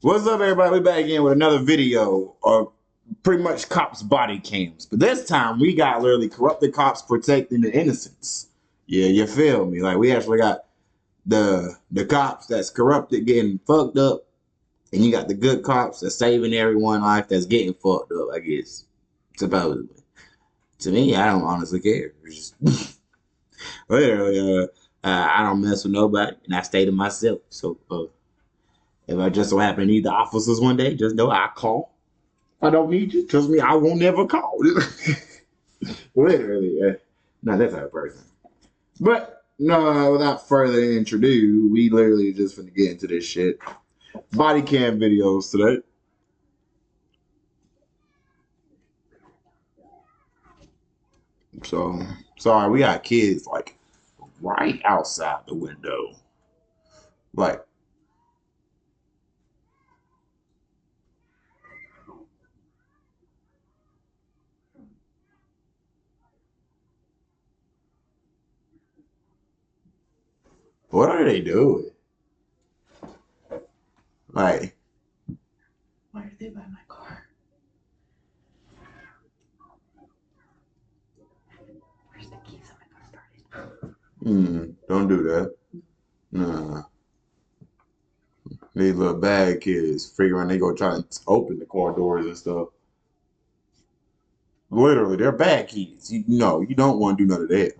What's up, everybody? We back again with another video of pretty much cops' body cams. But this time, we got literally corrupted cops protecting the innocents. Yeah, you feel me? Like, we actually got the cops that's corrupted getting fucked up, and you got the good cops that's saving everyone's life that's getting fucked up, I guess. Supposedly. To me, I don't honestly care. It's just literally, I don't mess with nobody, and I stay to myself. So, if I just so happen to need the officers one day, just know I call. I don't need you. Trust me, I won't never call. Literally. Not that type of person. But, no, without further ado, we literally just finna get into this shit. Body cam videos today. So, sorry, we got kids, like, right outside the window. Like, what are they doing? Like, why did they buy my car? Where's the keys? I'm gonna start it. Don't do that. Nah. These little bad kids figuring they go try to open the car doors and stuff. Literally, they're bad kids. You know, you don't want to do none of that.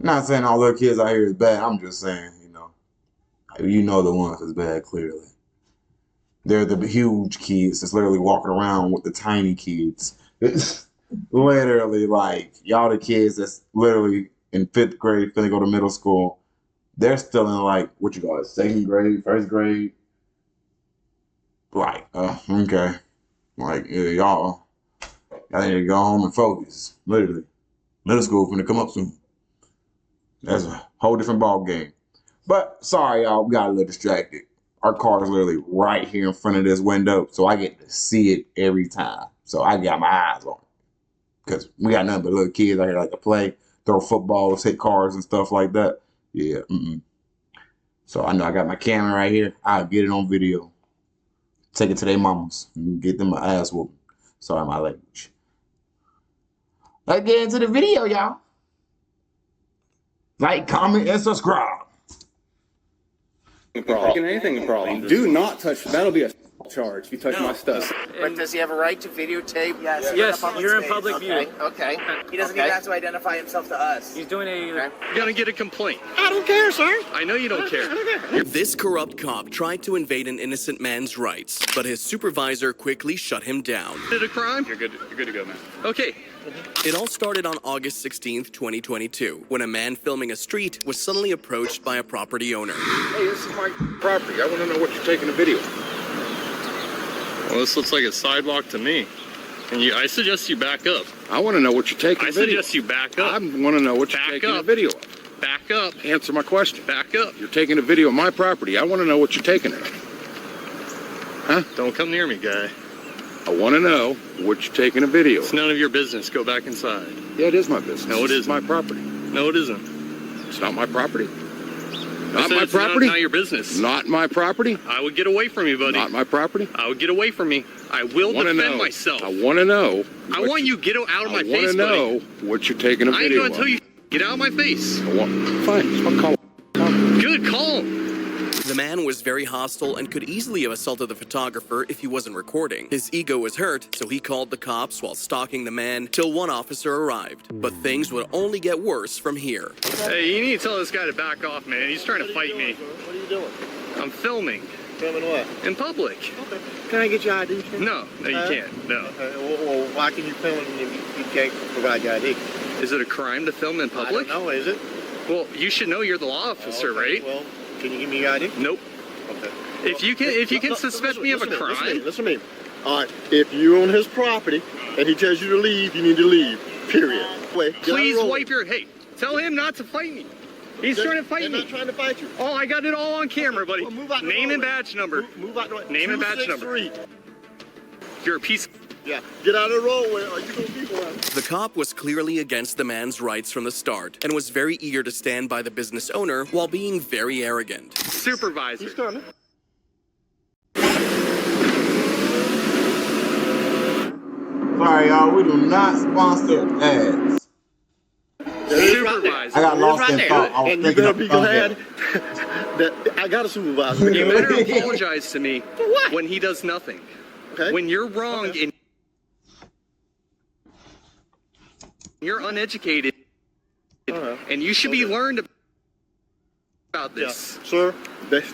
Not saying all little kids out here is bad. I'm just saying, you know the ones that's bad, clearly. They're the huge kids that's literally walking around with the tiny kids. It's literally like, y'all the kids that's literally in 5th grade, finna go to middle school. They're still in like, what you call it, 2nd grade, 1st grade. Like, okay. Like, yeah, y'all need to go home and focus. Literally. Middle school finna come up soon. That's a whole different ball game. But sorry, y'all, we got a little distracted. Our car is literally right here in front of this window, so I get to see it every time. So I got my eyes on it. Because we got nothing but little kids out here like to play, throw footballs, hit cars and stuff like that. Yeah, So I know I got my camera right here. I'll get it on video. Take it to their mamas and get them my ass whooping. Sorry, my language. Let's get into the video, y'all. Like, comment, and subscribe. Taking anything a problem. Do not touch. That'll be a charge if you touch my stuff. But does he have a right to videotape? Yes, you're in public view. Okay. He doesn't even have to identify himself to us. He's doing a... Okay. You're gonna get a complaint. I don't care, sir. I know you don't care. This corrupt cop tried to invade an innocent man's rights, but his supervisor quickly shut him down. Did a crime? You're good to go, man. Okay. It all started on August 16th, 2022, when a man filming a street was suddenly approached by a property owner. Hey, this is my property. I want to know what you're taking a video of. Well, this looks like a sidewalk to me. And I suggest you back up. I want to know what you're taking I a video suggest you back up. I want to know what you're Back taking a up. video of. Back up. Answer my question. Back up. You're taking a video of my property. I want to know what you're taking it of. Huh? Don't come near me, guy. I want to know what you're taking a video It's of. none of your business. Go back inside. Yeah, it is my business. No, it It's isn't. my property. No, it isn't. It's not my property. I Not said my it's property. Not your business. Not my property. I would get away from you, buddy. Not my property. I would get away from me. I will Wanna defend know. myself. I want to know. I want you to get out of my I face, want to buddy. know what you're taking a I ain't video gonna tell you. Get out of my face. Fine. It's my call. Good call. The man was very hostile and could easily have assaulted the photographer if he wasn't recording. His ego was hurt, so he called the cops while stalking the man till one officer arrived. But things would only get worse from here. Hey, you need to tell this guy to back off, man. He's trying to fight me. What are you doing? I'm filming. Filming what? In public. Okay. Can I get your ID? No, you can't. No. Okay. Well, why can you film if you can't provide your ID? Is it a crime to film in public? I don't know, is it? Well, you should know you're the law officer, Okay, right? Well, can you give me your ID? Nope. Okay. If you can suspect me of a crime. Listen to me. All right. If you're on his property and he tells you to leave, you need to leave. Period. Wait. Please wipe your... Hey, tell him not to fight me. He's trying to fight They're me. not trying to fight you. Oh, I got it all on camera, buddy. Well, move out the Name and roadway. badge number. Move out the way. Name and badge number. 263. You're a piece... Yeah, get out of the roadway or you gonna be one. The cop was clearly against the man's rights from the start and was very eager to stand by the business owner while being very arrogant. Supervisor. He's coming. Sorry, y'all. We do not sponsor ads. Supervisor. I got lost in thought. I was And you thinking better of be something glad else. that I got a supervisor. You better apologize to me when he does nothing. Okay? When you're wrong and you're uneducated, and you should be learned about Yeah, this. sir,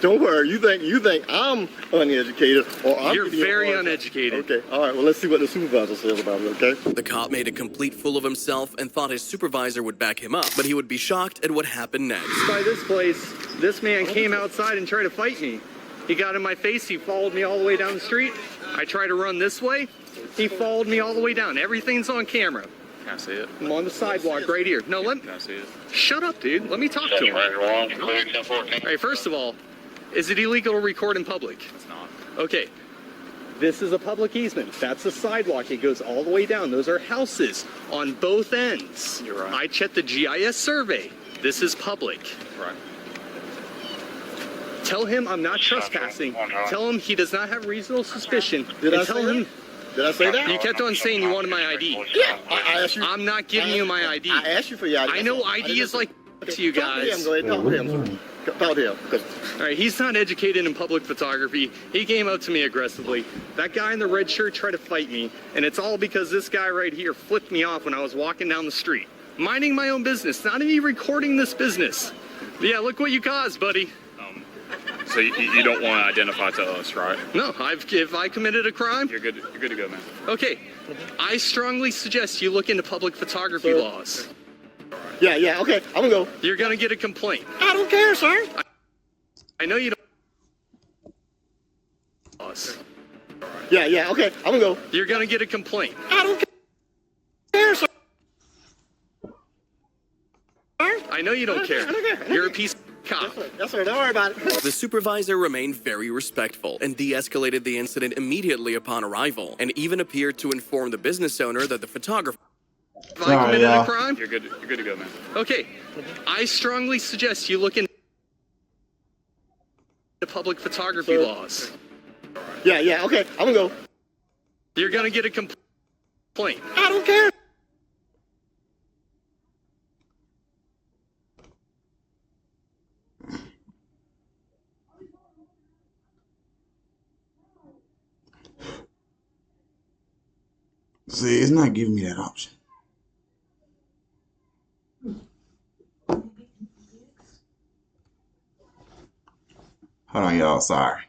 don't worry. You think I'm uneducated or I'm You're giving you a very hard time. uneducated. Okay, all right. Well, let's see what the supervisor says about it. Okay. The cop made a complete fool of himself and thought his supervisor would back him up, but he would be shocked at what happened next. By this place, this man came outside and tried to fight me. He got in my face. He followed me all the way down the street. I tried to run this way. He followed me all the way down. Everything's on camera. Can I see it? I'm on the sidewalk right here. No, Can I see it? shut up, dude. Let me talk to him. All right, first of all, is it illegal to record in public? It's not. Okay. This is a public easement. That's a sidewalk. It goes all the way down. Those are houses on both ends. You're right. I checked the GIS survey. This is public. Right. Tell him I'm not trespassing. Tell him he does not have reasonable suspicion. Did and I tell say him that? Did I say that? you kept on saying you wanted my ID. Yeah. I asked you. I'm not giving you my ID. I asked you for your ID. I know ID is like to you Talk to him. guys. Go ahead. Talk to him, sir. Talk to him. 'Cause All right, he's not educated in public photography. He came up to me aggressively. That guy in the red shirt tried to fight me, and it's all because this guy right here flipped me off when I was walking down the street. Minding my own business, not even recording this business. But yeah, look what you caused, buddy. So you don't want to identify to us, right? No, if I committed a crime, You're good to go, man. okay. I strongly suggest you look into public photography Sir. laws. yeah. Okay. I'm gonna go. You're gonna get a complaint. I don't care, sir. I know you don't. Laws. Yeah. Okay. I'm gonna go. You're gonna get a complaint. I don't care, sir. I know you don't care. I don't care. You're a piece of cop. Yes, sir. Don't worry about it. The supervisor remained very respectful and de-escalated the incident immediately upon arrival, and even appeared to inform the business owner that the photographer. If I Sorry, committed y'all. a crime, You're good to go, man. okay. I strongly suggest you look into public photography Sir. laws. Yeah. Okay. I'm gonna go. You're gonna get a complaint. I don't care. See, it's not giving me that option. Hold on, y'all. Sorry.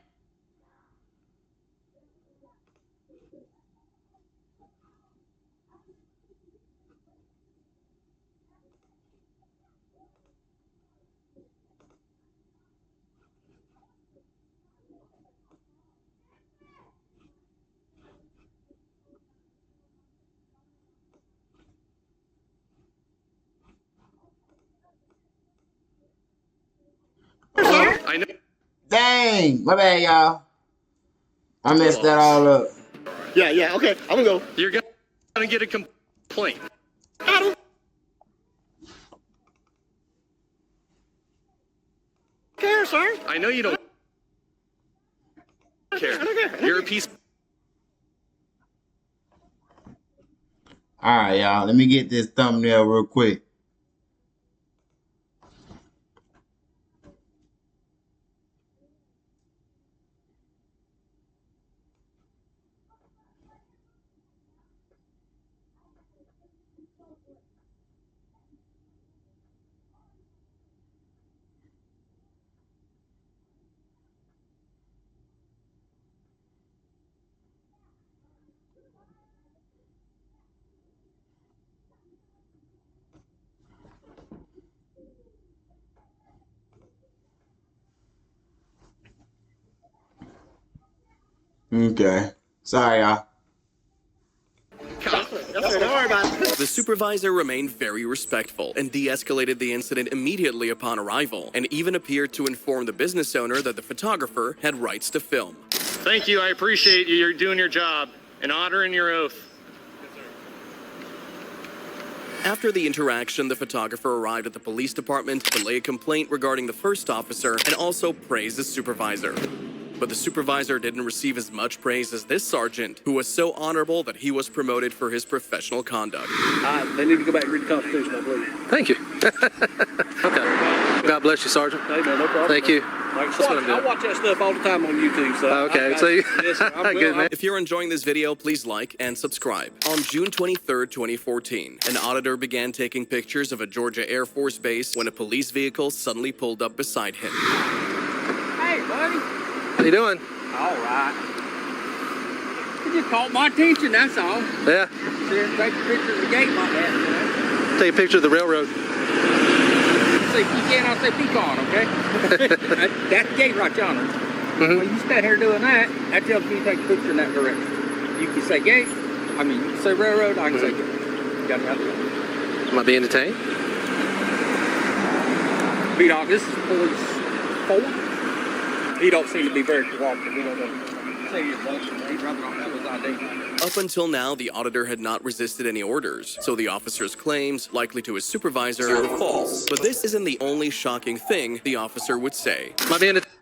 I know. Dang, my bad, y'all. I messed that all up. Yeah. Okay. I'm gonna go. You're gonna get a complaint. I don't care, sir. I know you don't care. You're a piece. All right, y'all. Let me get this thumbnail real quick. Okay. Sorry, y'all. Cop. Yes, sir. Don't worry about it. The supervisor remained very respectful and de-escalated the incident immediately upon arrival, and even appeared to inform the business owner that the photographer had rights to film. Thank you. I appreciate you. You're doing your job. and honoring your oath. After the interaction, the photographer arrived at the police department to lay a complaint regarding the first officer and also praise his supervisor. But the supervisor didn't receive as much praise as this sergeant, who was so honorable that he was promoted for his professional conduct. They need to go back and read the Constitution, I believe. Thank you. Okay. God bless you, Sergeant. Hey, man, no problem. Thank you. I watch that stuff all the time on YouTube. So Okay, so you... yes, sir, I'm Good, man. If you're enjoying this video, please like and subscribe. On June 23, 2014, an auditor began taking pictures of a Georgia Air Force base when a police vehicle suddenly pulled up beside him. Hey, buddy. How you doing? All right. It just caught my attention, that's all. Yeah. Take a picture of the gate like that. Take a picture of the railroad. Say pecan, I'll say pecan, okay? That's the gate right yonder. When you stand here doing that, that tells me to take a picture in that direction. You can say gate, you can say railroad, I can say gate. Got it. Am I being detained? B-Dog, this is police 4. He don't seem to be very cooperative. We don't know. Say your function. He'd rather not have his ID. Up until now, the auditor had not resisted any orders, so the officer's claims, likely to his supervisor, were false. But this isn't the only shocking thing the officer would say. Am I being detained?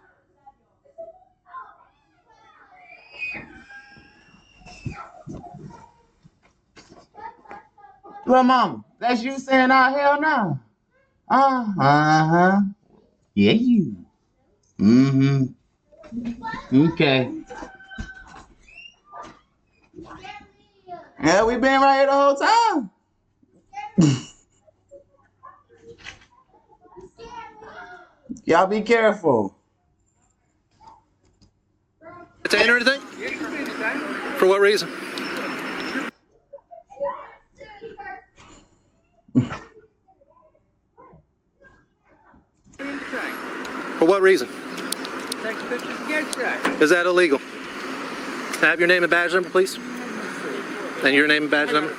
Well, mama, that's you saying, "Oh, hell no." Uh-huh. Yeah, you. Mm-hmm. Okay. Yeah, we been right here the whole time. Y'all be careful. Detained or anything? For what reason? For what reason? Take a picture of the gate track. Is that illegal? Can I have your name and badge number, please? And your name and badge number?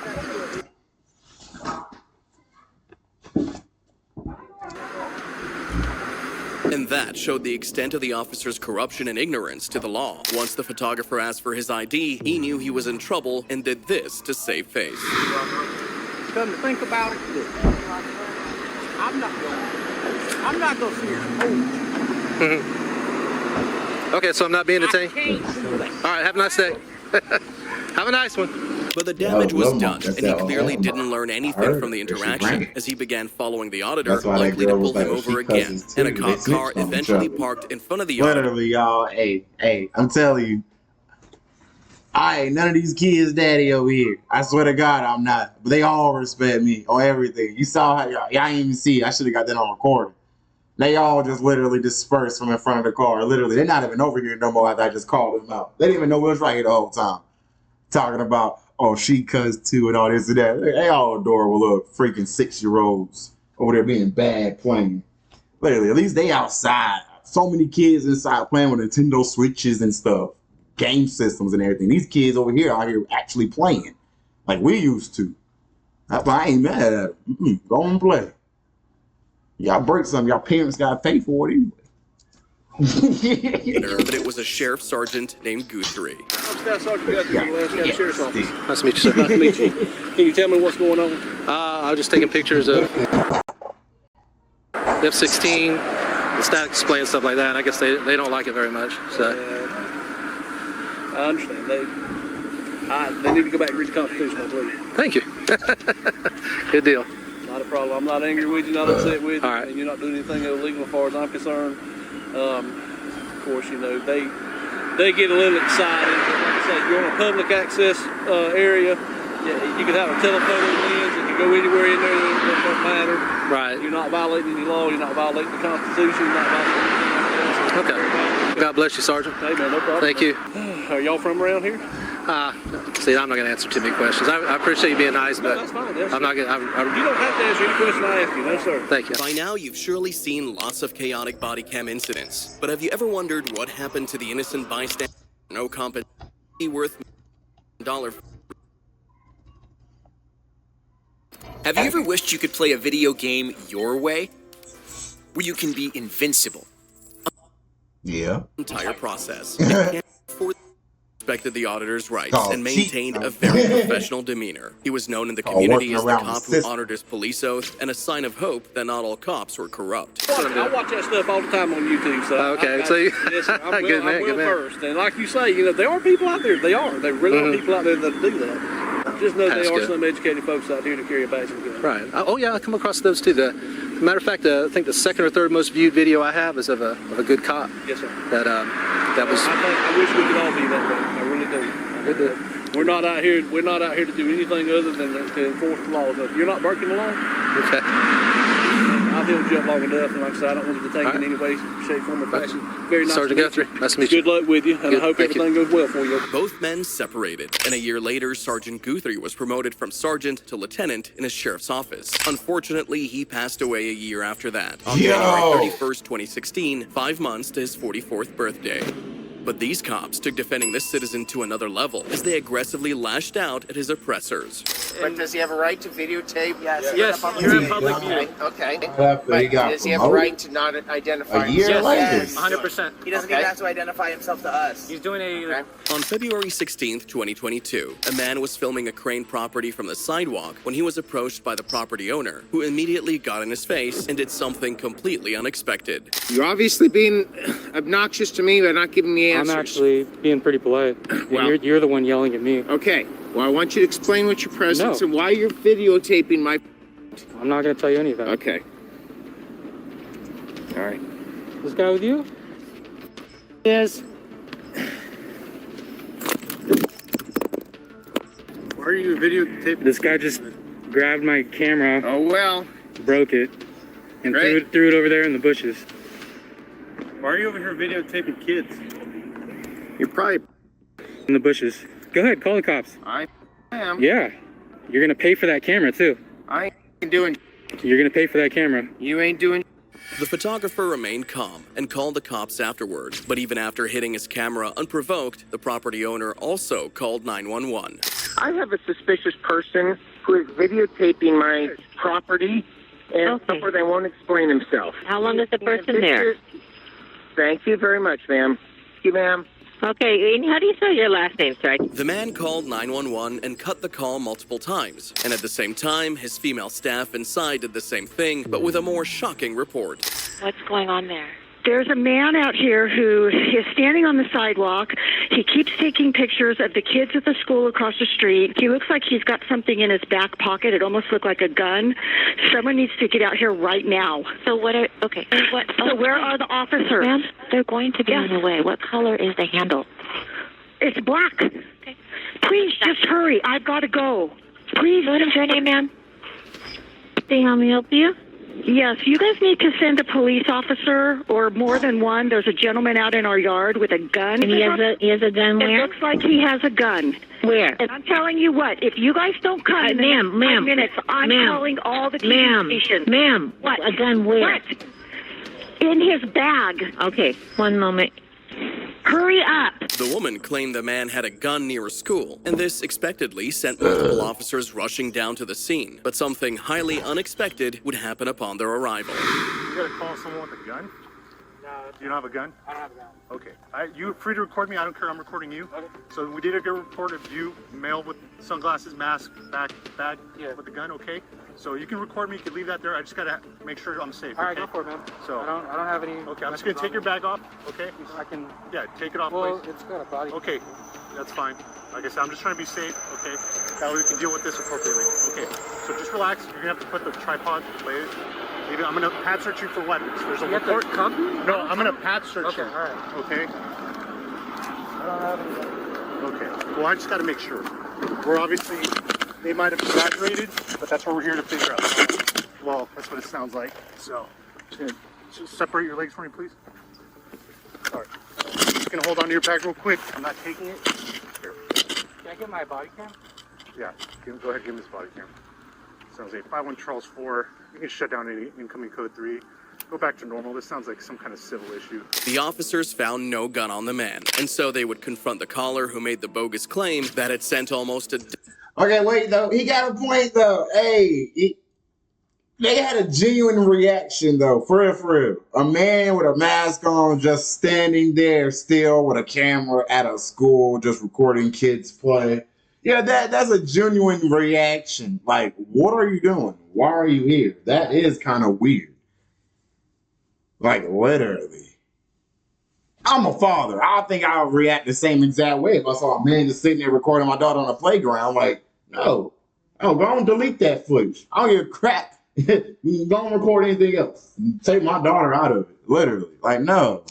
And that showed the extent of the officer's corruption and ignorance to the law. Once the photographer asked for his ID, he knew he was in trouble and did this to save face. Come to think about it, I'm not going to see her. Okay, so I'm not being detained? All right, have a nice day. Have a nice one. But the damage was done, That's and he how clearly I didn't learn anything heard from the that she interaction, ran. as he began following the auditor, That's why that likely to girl was pull him like, over she again. cousins And a too. cop They car snitched on each eventually other. parked in front of the auditor. Literally, y'all. Hey, I'm telling you. I ain't none of these kids' daddy over here. I swear to God, I'm not. But they all respect me on everything. You saw how y'all ain't even see it. I should have got that on recording. They all just literally dispersed from in front of the car. Literally, they're not even over here no more after I just called them out. They didn't even know we was right here the whole time. Talking about, oh, she cuz too and all this and that. They all adorable little freaking 6-year-olds over there being bad playing. Literally, at least they outside. So many kids inside playing with Nintendo Switches and stuff. Game systems and everything. These kids over here out here actually playing like we used to. That's why I ain't mad at them. Go and play. Y'all break something. Y'all parents gotta pay for it anyway. But it was a sheriff sergeant named Guthrie. I'm Staff Sergeant Guthrie, Lance County Sheriff's Office. Nice to meet you, sir. Nice to meet you. Can you tell me what's going on? I was just taking pictures of F-16, the static display and stuff like that. I guess they don't like it very much. So I understand. They need to go back and read the Constitution, I believe. thank you. Good deal. Not a problem. I'm not angry with you, not upset with you, All right. and you're not doing anything illegal as far as I'm concerned. Of course, you know, they get a little excited. Like I said, you're on a public access area. Yeah, you can have a telephoto lens. You can go anywhere in there. It doesn't matter. Right. You're not violating any law. You're not violating the Constitution. You're not violating anything else. Okay. God bless you, Sergeant. Hey, man, no problem. Thank you. Are y'all from around here? See, I'm not going to answer too many questions. I appreciate you being nice, No, but that's fine. That's I'm not going You to. don't have to answer any question I ask you. No, sir. Thank you. By now, you've surely seen lots of chaotic body cam incidents, but have you ever wondered what happened to the innocent bystander? No compensation worth $1. Have you ever wished you could play a video game your way? Where you can be invincible? Yeah. Entire process. And for respected the auditor's rights Called and maintained cheating. a very professional demeanor. He was known in the Called community working as the around the cop who system. honored his police oath and a sign of hope that not all cops were corrupt. I watch that stuff all the time on YouTube. So Okay, I, so you- listen, I'm good man, I'm good man. versed. And like you say, there are people out there. They are. There really are people out there that do that. Just know That's there are good. some educated folks out here to carry a passion gun. Right. Oh yeah, I come across those too. Matter of fact, I think the second or third most viewed video I have is of a good cop. Yes, sir. That was. I wish we could all be that way. I really do. We're not out here to do anything other than to enforce the laws. If you're not breaking the law, Okay. I've been with you long enough, and like I said, I don't want to detain you in any way, shape, form, or fashion. Very nice Sergeant to meet you. Guthrie, nice to meet you. Good luck with you, and Good, I hope thank you. everything goes well for you. Both men separated, and a year later, Sergeant Guthrie was promoted from sergeant to lieutenant in his sheriff's office. Unfortunately, he passed away a year after that, on January 31st, 2016, 5 months to his 44th birthday. But these cops took defending this citizen to another level as they aggressively lashed out at his oppressors. But does he have a right to videotape? Yes, you're in public view. Okay. After he got Does he have a promoted, right to not identify a year himself? later. 100%. He doesn't even have to identify himself to us. He's doing a. Okay. On February 16th, 2022, a man was filming a Crane property from the sidewalk when he was approached by the property owner, who immediately got in his face and did something completely unexpected. You're obviously being obnoxious to me by not giving me answers. I'm actually being pretty polite. Well- You're the one yelling at me. Okay. Well, I want you to explain what your presence No. and why you're videotaping my. I'm not going to tell you any of that. Okay. All right. This guy with you? Yes. Why are you videotaping? This guy just grabbed my camera, Oh well. broke it, and Great. threw it over there in the bushes. Why are you over here videotaping kids? You're probably. In the bushes. Go ahead, call the cops. I am. Yeah. You're going to pay for that camera, too. I ain't doing. You're going to pay for that camera. You ain't doing. The photographer remained calm and called the cops afterward. But even after hitting his camera unprovoked, the property owner also called 911. I have a suspicious person who is videotaping my property, and before they won't explain himself. How long is the person there? Thank you very much, ma'am. Thank you, ma'am. Okay, and how do you spell your last name, sir? The man called 911 and cut the call multiple times. And at the same time, his female staff inside did the same thing, but with a more shocking report. What's going on there? There's a man out here who is standing on the sidewalk. He keeps taking pictures of the kids at the school across the street. He looks like he's got something in his back pocket. It almost looked like a gun. Someone needs to get out here right now. So what are, okay. What, So where are the officers? Ma'am, they're going to be on the way. What color is the handle? It's black. Okay. Please, just hurry. I've got to go. Please. What is your name, ma'am? May I help you? Yes, you guys need to send a police officer or more than one. There's a gentleman out in our yard with a gun. And he has a gun It where? looks like he has a gun. Where? And I'm telling you what, if you guys don't come in the next 5 minutes, I'm calling all the TV stations. Ma'am, What? a gun where? What? In his bag. Okay, one moment. Hurry up. The woman claimed the man had a gun near a school, and this expectedly sent multiple officers rushing down to the scene. But something highly unexpected would happen upon their arrival. You gotta call someone with a gun? No. You don't have a gun? I don't have a gun. Okay. You're free to record me. I don't care. I'm recording you. Okay. So we did a good report of you, male with sunglasses, mask, bag with a gun. Okay. So you can record me. You can leave that there. I just gotta make sure I'm safe. All right, okay? go for it, man. So I don't have any. Okay. I'm just gonna take your bag off. Okay. I can. Yeah. Take it off, Well, please. it's got a body. Okay. That's fine. Like I said, I'm just trying to be safe. Okay. That way we can deal with this appropriately. Okay. So just relax. You're gonna have to put the tripod. Maybe I'm gonna pat search you for weapons. There's a report. No, I'm gonna pat search you. Okay, all right. Okay. I don't have any. Okay. Well, I just got to make sure. We're obviously, they might have exaggerated, but that's what we're here to figure out. Well, that's what it sounds like. So, just separate your legs for me, please. All right. I'm just gonna hold on to your bag real quick. I'm not taking it. Here. Can I get my body cam? Yeah. Go ahead. Give me this body cam. Sounds like 51 Charles 4. You can shut down any incoming code 3. Go back to normal. This sounds like some kind of civil issue. The officers found no gun on the man, and so they would confront the caller who made the bogus claim that it sent almost a... Okay, wait though. He got a point though. Hey, They had a genuine reaction though, for real, for real. A man with a mask on, just standing there, still with a camera at a school, just recording kids play. Yeah, that's a genuine reaction. Like, what are you doing? Why are you here? That is kind of weird. Like, literally. I'm a father. I think I would react the same exact way if I saw a man just sitting there recording my daughter on the playground. Like, no. Oh, go and delete that footage. I don't give a crap. Don't record anything else. Take my daughter out of it. Literally. Like, no.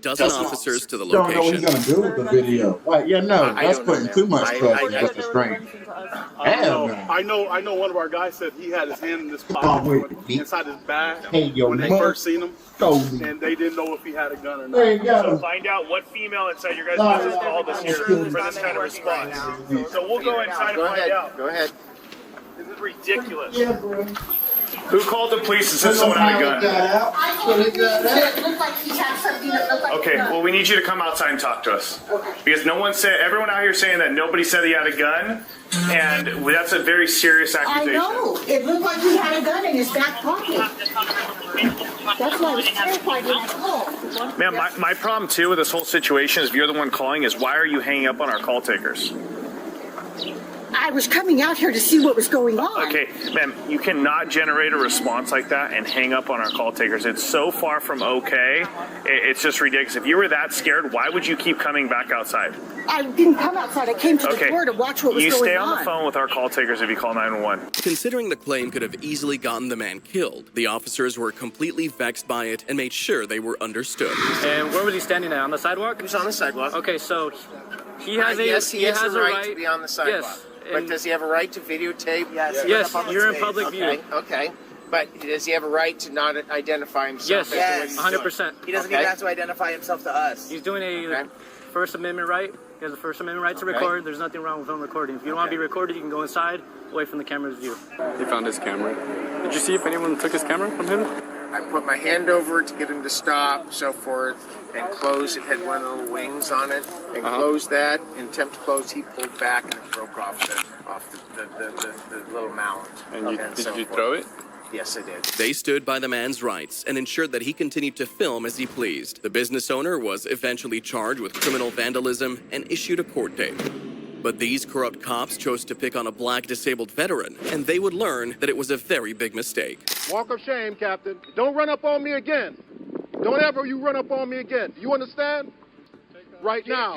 Dozen officers to the Don't know what location. he's gonna do with the video. Like, yeah, no, that's putting too much trust in just a stranger. Hell no. I know one of our guys said he had his hand in this Oh, pocket wait. inside his bag Hey, yo, when they mother- first seen him, Told me. and they didn't know if he had a gun or not. There you go. Find out what female inside your guys' No, business no, called us no, here no, for this kind of response. So we'll go inside Go and find ahead. out. Go ahead. This is ridiculous. Yeah, bro. Who called the police and said someone had a gun? It looked like he had something that looked like Okay, a gun. well, we need you to come outside and talk to us. Because everyone out here saying that nobody said he had a gun, and that's a very serious I accusation. know. It looked like he had a gun in his back pocket. That's why I was terrified when I called. Man, my problem too with this whole situation is if you're the one calling is why are you hanging up on our call takers? I was coming out here to see what was going on. Okay, ma'am, you cannot generate a response like that and hang up on our call takers. It's so far from okay. It's just ridiculous. If you were that scared, why would you keep coming back outside? I didn't come outside. I came to the Okay, door to watch what was you going stay on. on the phone with our call takers if you call 911. Considering the claim could have easily gotten the man killed, the officers were completely vexed by it and made sure they were understood. And where was he standing at? On the sidewalk? He was on the sidewalk. Okay, so he has a yes, he has has a right to be on the sidewalk. Yes. But does he have a right to videotape? Yes, you're in public view. Okay. But does he have a right to not identify himself? Yes, 100%. He doesn't even have to identify himself to us. He's doing a First Amendment right. He has a First Amendment right to record. There's nothing wrong with him recording. If you don't want to be recorded, you can go inside, away from the camera's view. He found his camera. Did you see if anyone took his camera from him? I put my hand over it to get him to stop, so forth, and close. It had one of the little wings on it, and closed that. In attempt to close, he pulled back and it broke off the little mallet. And did you throw it? Yes, I did. They stood by the man's rights and ensured that he continued to film as he pleased. The business owner was eventually charged with criminal vandalism and issued a court date. But these corrupt cops chose to pick on a black disabled veteran, and they would learn that it was a very big mistake. Walk of shame, Captain. Don't run up on me again. Don't ever you run up on me again. Do you understand? Right now.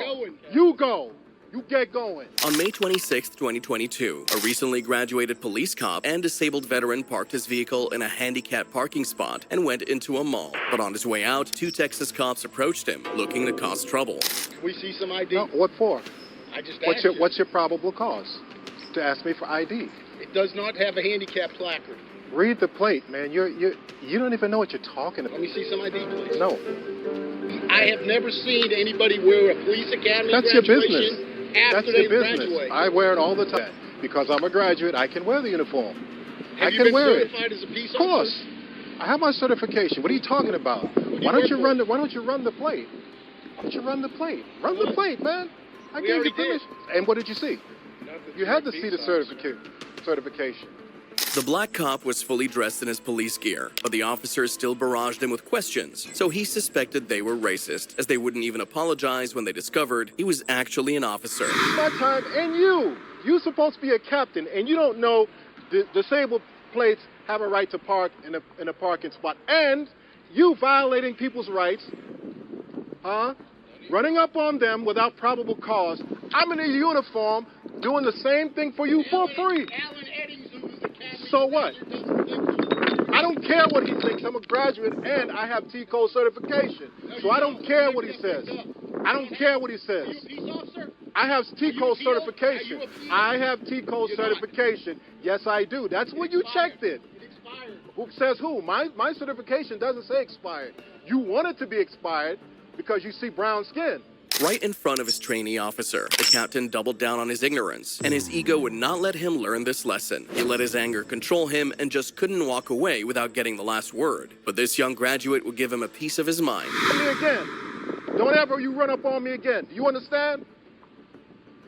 You go. You get going. On May 26, 2022, a recently graduated police cop and disabled veteran parked his vehicle in a handicapped parking spot and went into a mall. But on his way out, two Texas cops approached him, looking to cause trouble. We see some ID. No, what for? I just What's your probable cause to ask me for ID? It does not have a handicap placard. Read the plate, man. You don't even know what you're talking about. Let me see some ID, please. No. I have never seen anybody wear a police academy That's your graduation business. after That's they your business. graduate. I wear it all the time. Because I'm a graduate, I can wear the uniform. Have I you can been wear certified it. as a peace Of course. I have my certification. What are you talking about? Why don't you run the plate? Why don't you run the plate? Run the plate, man. I We gave you already did. permission. And what did you see? You had to see the certification. The black cop was fully dressed in his police gear, but the officers still barraged him with questions, so he suspected they were racist, as they wouldn't even apologize when they discovered he was actually an officer. My time, and you're supposed to be a captain, and you don't know the disabled plates have a right to park in a parking spot, and you violating people's rights, running up on them without probable cause. I'm in a uniform doing the same thing for you for free. So what? I don't care what he thinks. I'm a graduate and I have T-Code certification. So I don't care what he says. I don't care what he says. I have T-Code certification. I have T-Code certification. Yes, I do. That's what you checked it. Who says who? My certification doesn't say expired. You want it to be expired because you see brown skin. Right in front of his trainee officer, the captain doubled down on his ignorance, and his ego would not let him learn this lesson. He let his anger control him and just couldn't walk away without getting the last word. But this young graduate would give him a piece of his mind. Me again. Don't ever you run up on me again. Do you understand?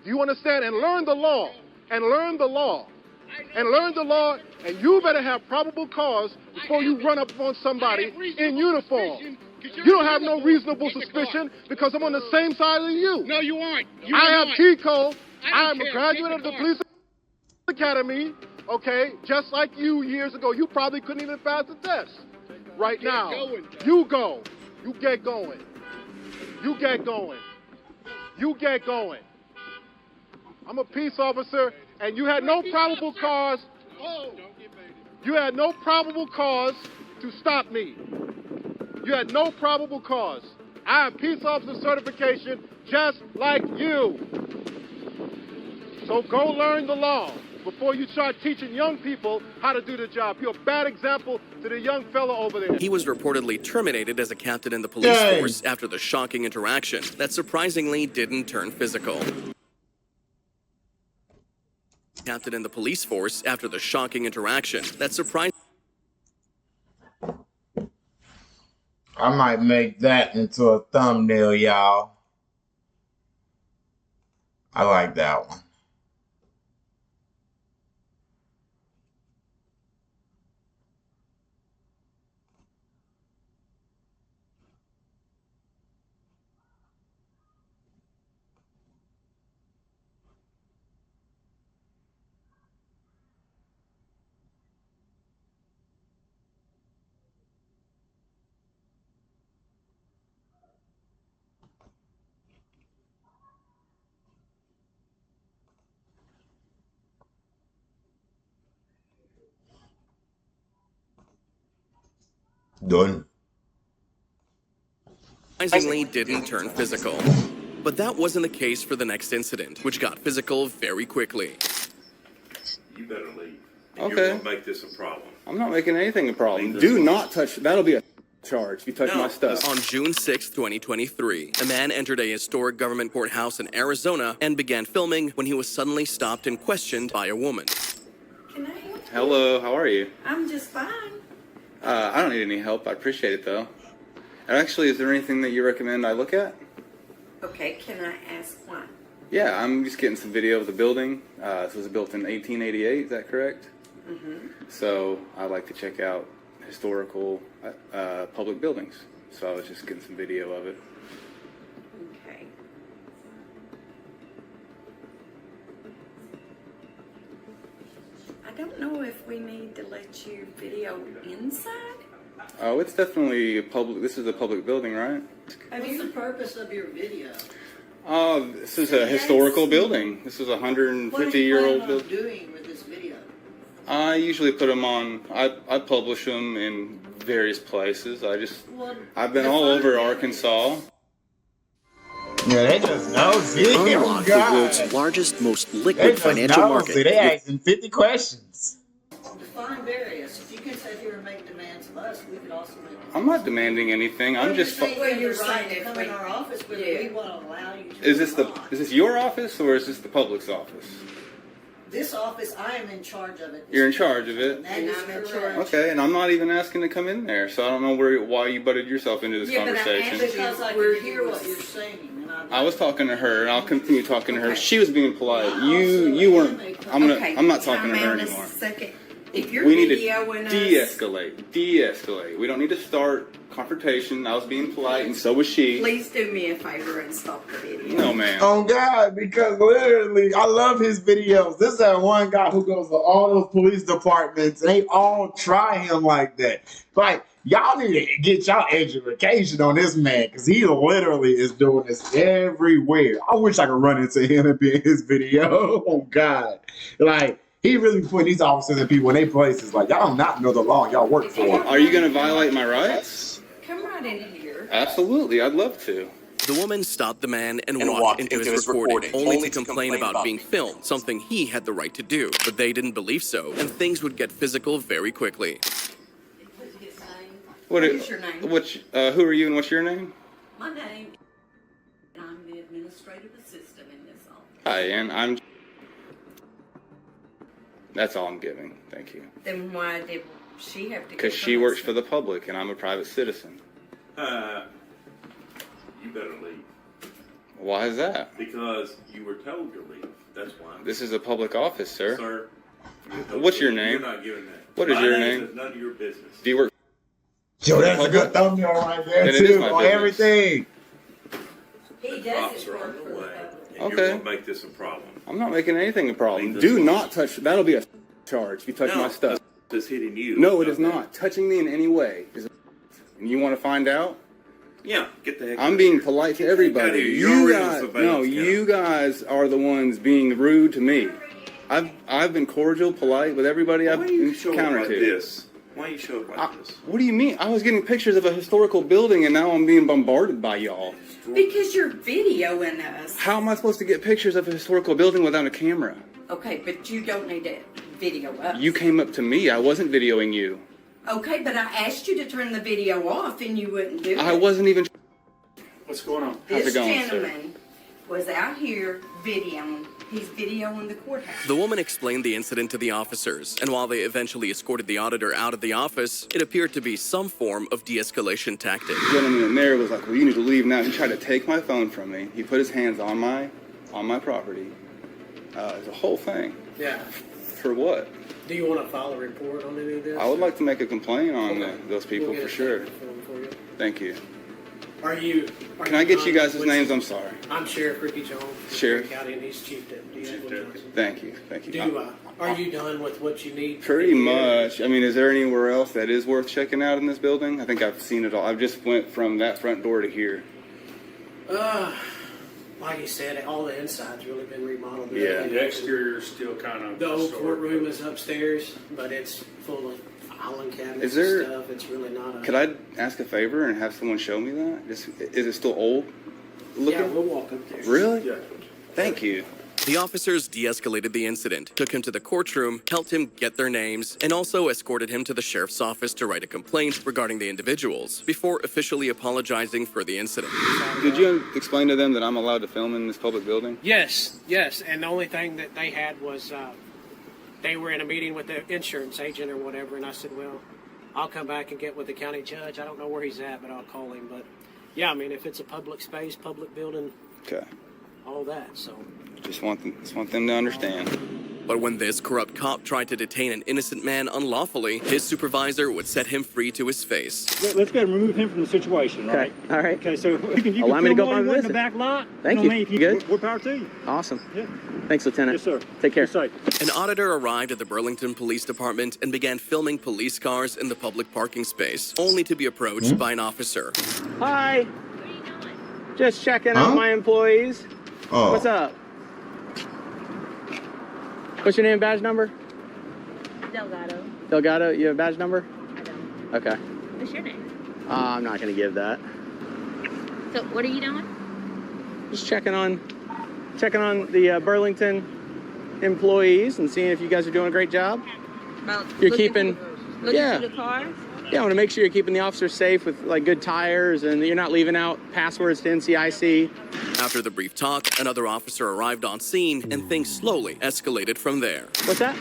Do you understand? And learn the law. And learn the law. and learn the law, and you better have probable cause before you run up on somebody in uniform. You don't have no reasonable suspicion because I'm on the same side as you. No, you aren't. I have T-code. I am a graduate of the police academy, okay? Just like you years ago. You probably couldn't even pass the test. Right now, you go. You get going. You get going. You get going. I'm a peace officer, and you had no probable cause. You had no probable cause to stop me. You had no probable cause. I have peace officer certification just like you. So go learn the law before you start teaching young people how to do the job. You're a bad example to the young fella over there. He was reportedly terminated as a captain in the police force after the shocking interaction that surprisingly didn't turn physical. Captain in the police force after the shocking interaction that surprised. I might make that into a thumbnail, y'all. I like that one. Done. Surprisingly didn't turn physical. But that wasn't the case for the next incident, which got physical very quickly. You better leave. Okay. You're going to make this a problem. I'm not making anything a problem. Do not touch. That'll be a charge if you touch my stuff. On June 6, 2023, a man entered a historic government courthouse in Arizona and began filming when he was suddenly stopped and questioned by a woman. Can I help you? Hello, how are you? I'm just fine. I don't need any help. I appreciate it though. And actually, is there anything that you recommend I look at? Okay, can I ask why? Yeah, I'm just getting some video of the building. This was built in 1888, is that correct? Mm-hmm. So I'd like to check out historical public buildings. So I was just getting some video of it. Okay. I don't know if we need to let you video inside. Oh, it's definitely a public. This is a public building, right? What's the purpose of your video? This is a historical building. This is a 150-year-old building. Doing with this video? I usually put them on. I publish them in various places. I've been all over Arkansas. Yeah, they just know. See, Unlock the world's largest, most liquid financial market. See, they asking 50 questions. Define various. If you can sit here and make demands of us, we could also make. I'm not demanding anything. I'm just. Well, you're saying to come in our office, but we want to allow you to. Is this your office or is this the public's office? This office, I am in charge of it. You're in charge of it. That is correct. Okay, and I'm not even asking to come in there, so I don't know why you butted yourself into this conversation. Because I can hear what you're saying. I was talking to her, and I'll continue talking to her. She was being polite. You weren't. I'm not talking to her anymore. If you're We need to videoing us, de-escalate. We don't need to start confrontation. I was being polite, and so was she. please do me a favor and stop the video. No, ma'am. Oh God, because literally, I love his videos. This is that one guy who goes to all those police departments, and they all try him like that. Like, y'all need to get y'all education on this man, because he literally is doing this everywhere. I wish I could run into him and be in his video. Oh God, like. He really putting these officers and people in their places. Like, y'all do not know the law y'all work for. Are you going to violate my rights? Come right in here. Absolutely, I'd love to. The woman stopped the man and walked into his recording, only to complain about being filmed, something he had the right to do. But they didn't believe so, and things would get physical very quickly. What is your name? Who are you and what's your name? My name. I'm the administrative assistant in this office. Hi, and I'm. That's all I'm giving. Thank you. Then why did she have to? Because she works for the public, and I'm a private citizen. You better leave. Why is that? Because you were told to leave. That's why. This is a public office, sir. Sir, What's your name? You're not giving that. What is My your name name? is none of your business. Do you work? Yo, that's a good thumbnail right there, Then it is too, my on business. everything. He does Officer on the way. And Okay. You're going to make this a problem. I'm not making anything a problem. Leave Do this not touch. That'll be a charge if you touch No, my stuff. It's hitting you. No, it is not. Touching me in any way is. And you want to find out? Yeah, get the heck I'm being polite to out of everybody. here. You're You already on guys, surveillance no, count. you guys are the ones being rude to me. I've been cordial, polite with everybody I've Why you show up encountered like to. this? Why you show up like this? What do you mean? I was getting pictures of a historical building, and now I'm being bombarded by y'all. Because you're videoing us. How am I supposed to get pictures of a historical building without a camera? Okay, but you don't need to video us. You came up to me. I wasn't videoing you. Okay, but I asked you to turn the video off and you wouldn't do it. I wasn't even. What's going on? How's This it going, sir? gentleman was out here videoing. He's videoing the courthouse. The woman explained the incident to the officers, and while they eventually escorted the auditor out of the office, it appeared to be some form of de-escalation tactic. The gentleman in there was like, "Well, you need to leave now." He tried to take my phone from me. He put his hands on my property. It's a whole thing. Yeah. For what? Do you want to file a report on any of this? I would like to make a complaint on Okay. those people We'll get for a sure. statement from them for you. Thank you. Are you? Can I get you guys' names? I'm sorry. I'm Sheriff Ricky Jones. Sheriff? County, and he's Chief Deputy. Edwin Johnson. Thank you. Thank you. Are you done with what you need? Pretty much. I mean, is there anywhere else that is worth checking out in this building? I think I've seen it all. I've just went from that front door to here. Like you said, all the inside's really been remodeled. Yeah. The exterior's still kind of. The old courtroom is upstairs, but it's full of filing cabinets Is there- and stuff. It's really not a... Could I ask a favor and have someone show me that? Is it still old looking? Yeah, we'll walk up there. Really? Yeah. Thank you. The officers de-escalated the incident, took him to the courtroom, helped him get their names, and also escorted him to the sheriff's office to write a complaint regarding the individuals, before officially apologizing for the incident. Did you explain to them that I'm allowed to film in this public building? Yes. And the only thing that they had was they were in a meeting with the insurance agent or whatever, and I said, well, I'll come back and get with the county judge. I don't know where he's at, but I'll call him. But yeah, I mean, if it's a public space, public building, Okay. all that, so. Just want them to understand. But when this corrupt cop tried to detain an innocent man unlawfully, his supervisor would set him free to his face. Let's go and remove him from the situation, right? Okay, all right. Okay, so you can Allow me to film go all on you my want in the visit. back lot. Thank know you. what I mean? You good? More power to you. Awesome. Yeah. Thanks, Lieutenant. Yes, sir. Take care. Yes, sir. An auditor arrived at the Burlington Police Department and began filming police cars in the public parking space, only to be approached by an officer. Hi. Just checking Huh? on my employees. Oh. What's up? What's your name and badge number? Delgado. Delgado, you have a badge number? I don't. Okay. What's your name? I'm not going to give that. So what are you doing? Just checking on the Burlington employees and seeing if you guys are doing a great job. About You're looking keeping, through yeah. the cars? Yeah, I want to make sure you're keeping the officers safe with like good tires and you're not leaving out passwords to NCIC. After the brief talk, another officer arrived on scene and things slowly escalated from there. What's that?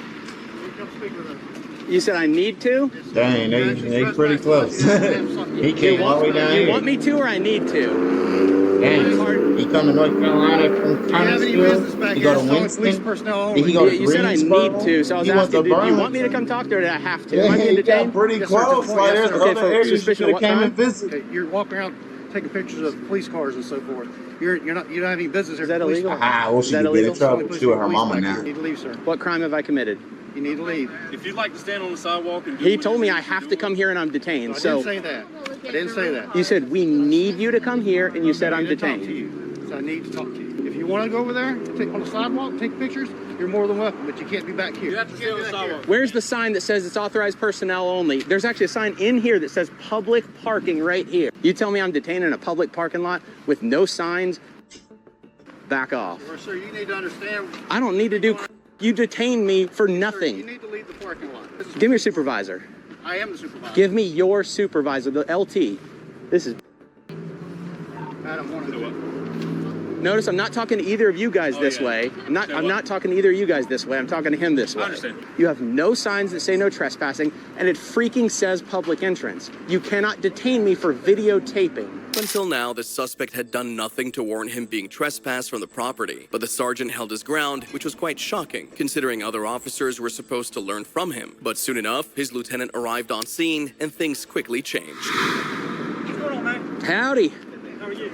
You said I need to? Dang, they pretty close. He came all the way down You here. want me to or I need to? Dang, he come to North Carolina from Huntersville. He go to Winston. Then he go to You said I need to, so I was He went asking, to do you want me to Burlington. come talk to her or do I have to? Yeah, Am I being he got detained? pretty close. Like, there's Okay, other for areas you suspicion should of have what came and time? visited. You're walking around taking pictures of police cars and so forth. You don't have any business here. Is that illegal? Ah, well, Is she that could get in illegal? trouble. She with her mama now. You need to leave, sir. What crime have I committed? You need to leave. If you'd like to stand on the sidewalk and do He what told it me is I you're have to doing- come here and I'm detained, I so. didn't say that. I didn't say that. You said we need you to come here and you said I'm I need to talk to detained. you. So I need to talk to you. If you want to go over there, take on the sidewalk, take pictures, you're more than welcome, but you can't be back here. You have to stay on the sidewalk. Where's the sign that says it's authorized personnel only? There's actually a sign in here that says public parking right here. You tell me I'm detained in a public parking lot with no signs? Back off. Well, sir, you need to understand. I don't need to do. You detained me for Sir, you nothing. need to leave the parking lot. Give me your supervisor. I am the supervisor. Give me your supervisor, the LT. This is. Madam, one of Notice I'm not talking to either of you guys this way. I'm not talking to either of you guys this way. I'm talking to him this way. I understand. You have no signs that say no trespassing, and it freaking says public entrance. You cannot detain me for videotaping. Until now, the suspect had done nothing to warrant him being trespassed from the property, but the sergeant held his ground, which was quite shocking, considering other officers were supposed to learn from him. But soon enough, his lieutenant arrived on scene, and things quickly changed. What's going on, man? Howdy. How are you?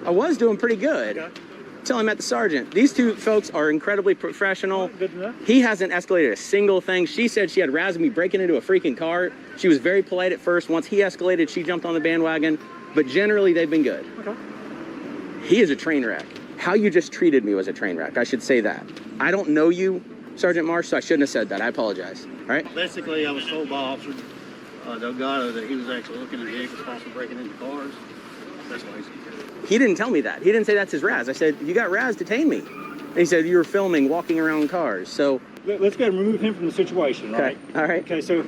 I was doing pretty good. Okay. Until I met the sergeant. These two folks are incredibly professional. Good enough. He hasn't escalated a single thing. She said she had razzed me breaking into a freaking car. She was very polite at first. Once he escalated, she jumped on the bandwagon. But generally, they've been good. Okay. He is a train wreck. How you just treated me was a train wreck. I should say that. I don't know you, Sergeant Marsh, so I shouldn't have said that. I apologize. All right? Basically, I was told by Officer Delgado that he was actually looking at vehicles, possibly breaking into cars. That's why he's here. He didn't tell me that. He didn't say that's his razz. I said, you got razz, detain me. And he said, you were filming, walking around cars. So. Let's go and remove him from the situation, right? Okay. All right. Okay, so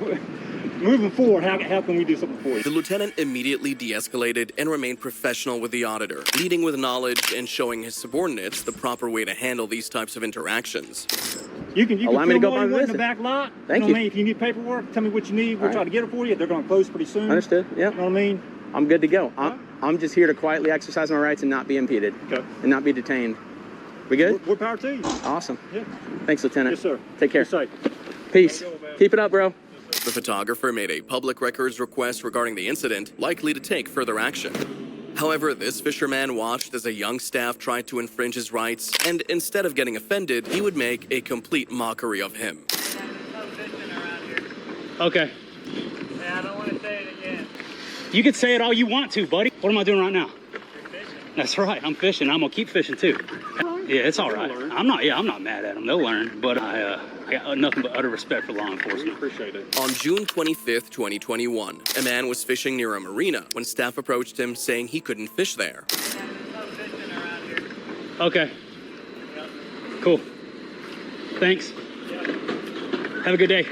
moving forward, how can we do something for you? The lieutenant immediately de-escalated and remained professional with the auditor, leading with knowledge and showing his subordinates the proper way to handle these types of interactions. You can Allow me to film go all you by want in visit. the back lot. Thank know you. what I mean? If you need paperwork, tell me what you need. We'll try to get it for you. They're going to close pretty soon. Understood. Yeah. You know what I mean? I'm good to go. I'm just here to quietly exercise my rights and not be impeded. Okay. And not be detained. We good? We're power to you. Awesome. Yeah. Thanks, Lieutenant. Yes, sir. Take care. Be safe. Peace. Keep it up, bro. The photographer made a public records request regarding the incident, likely to take further action. However, this fisherman watched as a young staff tried to infringe his rights, and instead of getting offended, he would make a complete mockery of him. Okay. Yeah, I don't want to say it again. You can say it all you want to, buddy. What am I doing right now? That's right. I'm fishing. I'm gonna keep fishing too. Yeah, it's all right. I'm not mad at them. They'll learn. But I got nothing but utter respect for law enforcement. Appreciate it. On June 25th, 2021, a man was fishing near a marina when staff approached him saying he couldn't fish there. Okay. Cool. Thanks. Have a good day.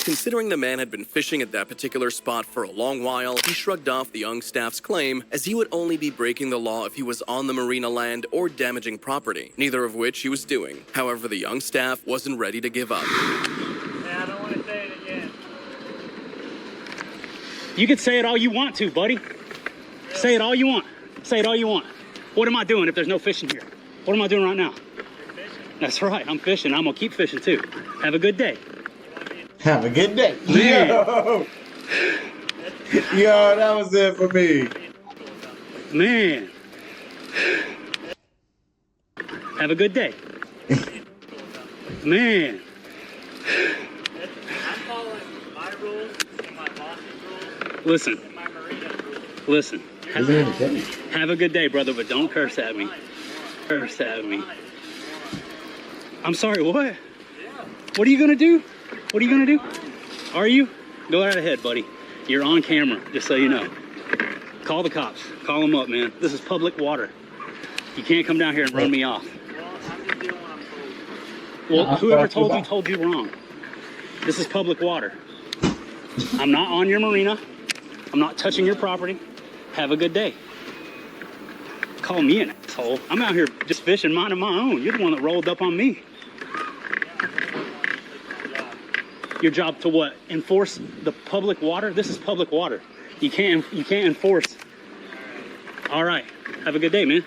Considering the man had been fishing at that particular spot for a long while, he shrugged off the young staff's claim, as he would only be breaking the law if he was on the marina land or damaging property, neither of which he was doing. However, the young staff wasn't ready to give up. Yeah, I don't want to say it again. You can say it all you want to, buddy. Say it all you want. Say it all you want. What am I doing if there's no fishing here? What am I doing right now? That's right. I'm fishing. I'm gonna keep fishing too. Have a good day. Have a good day. Man. Yo, that was it for me. Man. Have a good day. Man. I'm following my rules and my boss's rules Listen. and my marina rules. Listen. Have a good day, brother, but don't curse at me. Curse at me. I'm sorry, what? What are you gonna do? What are you gonna do? Are you? Go right ahead, buddy. You're on camera, just so you know. Call the cops. Call them up, man. This is public water. You can't come down here and run me off. Well, whoever told you wrong. This is public water. I'm not on your marina. I'm not touching your property. Have a good day. Call me an asshole. I'm out here just fishing, minding my own. You're the one that rolled up on me. Your job to what? Enforce the public water? This is public water. You can't enforce. All right. Have a good day, man.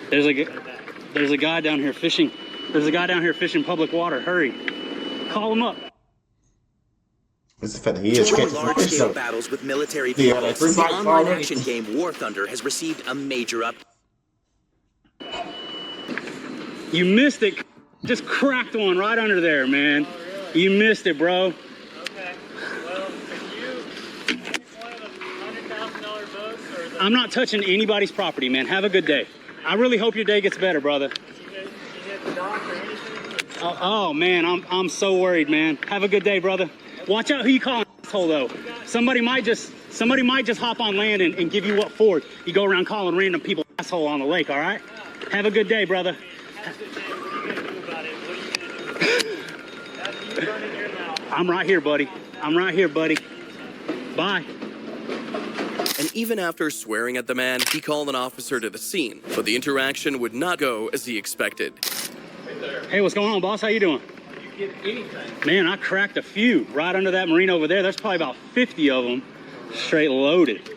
There's a guy down here fishing. There's a guy down here fishing public water. Hurry. Call him up. It's the fact that he is Joining catching some large-scale fish. battles with military Yeah, vehicles, like free the fight online already. action game War Thunder has received a major update. You missed it. Just cracked one right under there, man. You missed it, bro. Okay. Well, if you one of the $100,000 boats, or is I'm not touching anybody's property, man. Have a good day. I really hope your day gets better, brother. you hit the dock or anything? Oh man, I'm so worried, man. Have a good day, brother. Watch out who you call an asshole, though. Somebody might just hop on land and give you what for. You go around calling random people asshole on the lake, all right? Have a good day, brother. I'm right here, buddy. I'm right here, buddy. Bye. And even after swearing at the man, he called an officer to the scene. But the interaction would not go as he expected. Hey, what's going on, boss? How you doing? You get anything. Man, I cracked a few right under that marina over there. There's probably about 50 of them straight loaded.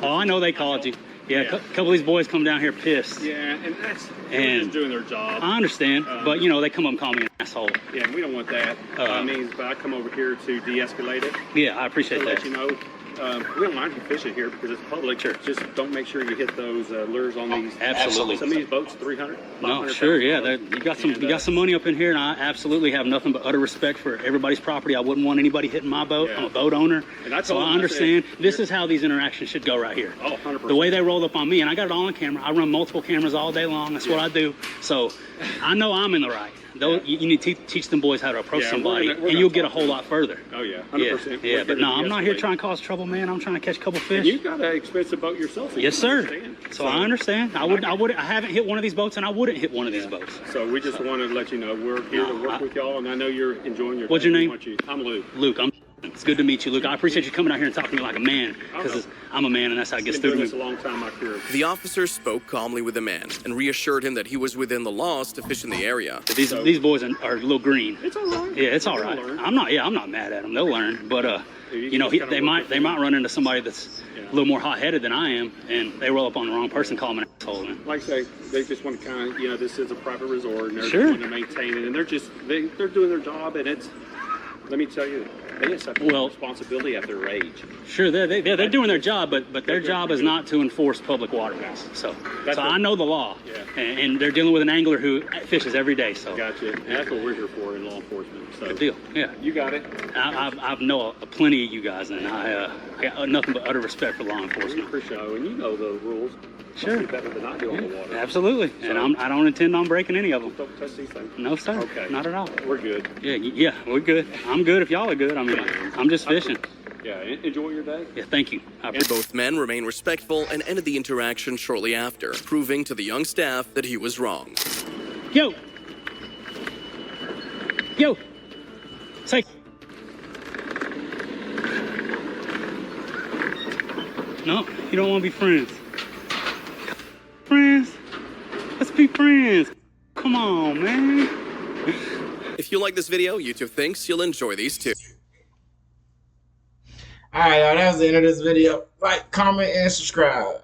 Oh, I know they called you. Yeah, a couple of these boys come down here pissed. Yeah, and they're just doing their job. I understand, but you know, they come up and call me an asshole. Yeah, we don't want that. But I come over here to de-escalate it. Yeah, I appreciate that. Let you know, we don't mind you fishing here because it's public. Sure. Just don't make sure you hit those lures on these. Absolutely. Some of these boats, 300. No, sure, yeah. You got some money up in here, and I absolutely have nothing but utter respect for everybody's property. I wouldn't want anybody hitting my boat. I'm a boat owner, so I understand. This is how these interactions should go right here. Oh, 100%. The way they rolled up on me, and I got it all on camera. I run multiple cameras all day long. That's what I do. So I know I'm in the right. You need to teach them boys how to approach somebody, and you'll get a whole lot further. Oh, yeah, 100%. Yeah, but no, I'm not here trying to cause trouble, man. I'm trying to catch a couple fish. And you've got an expensive boat yourself. So yes, sir. So I understand. I haven't hit one of these boats, and I wouldn't hit one of these boats. So we just wanted to let you know we're here to work with y'all, and I know you're enjoying your. What's your name? I'm Luke. Luke. It's good to meet you, Luke. I appreciate you coming out here and talking to me like a man, because I'm a man, and that's how it gets through to me. This a long time, my career. The officer spoke calmly with the man and reassured him that he was within the laws to fish in the area. These boys are a little green. It's all right. Yeah, it's all right. I'm not mad at them. They'll learn, but you know, they might run into somebody that's a little more hot-headed than I am, and they roll up on the wrong person, call them an asshole. Man. Like I say, they just want to kind of, you know, this is a private resort, and they're sure. want to maintain it, and they're doing their job, and it's. Let me tell you, they just have responsibility at their age. Sure, they're doing their job, but their job is not to enforce public waterways. So I know the law, and they're dealing with an angler who fishes every day. So gotcha. And that's what we're here for in law enforcement. So good deal. Yeah, you got it. I know plenty of you guys, and I got nothing but utter respect for law enforcement. For sure, and you know the rules. Sure. Better than I do on the water. Absolutely, and I don't intend on breaking any of them. Don't touch these things. No, sir. Okay. Not at all. We're good. Yeah, we're good. I'm good if y'all are good. I mean, I'm just fishing. Yeah, enjoy your day. Yeah, thank you. Both men remained respectful and ended the interaction shortly after, proving to the young staff that he was wrong. Yo! Say. No, you don't want to be friends. Friends? Let's be friends. Come on, man. If you like this video, YouTube thinks you'll enjoy these too. Alright, y'all, that was the end of this video. Like, comment, and subscribe.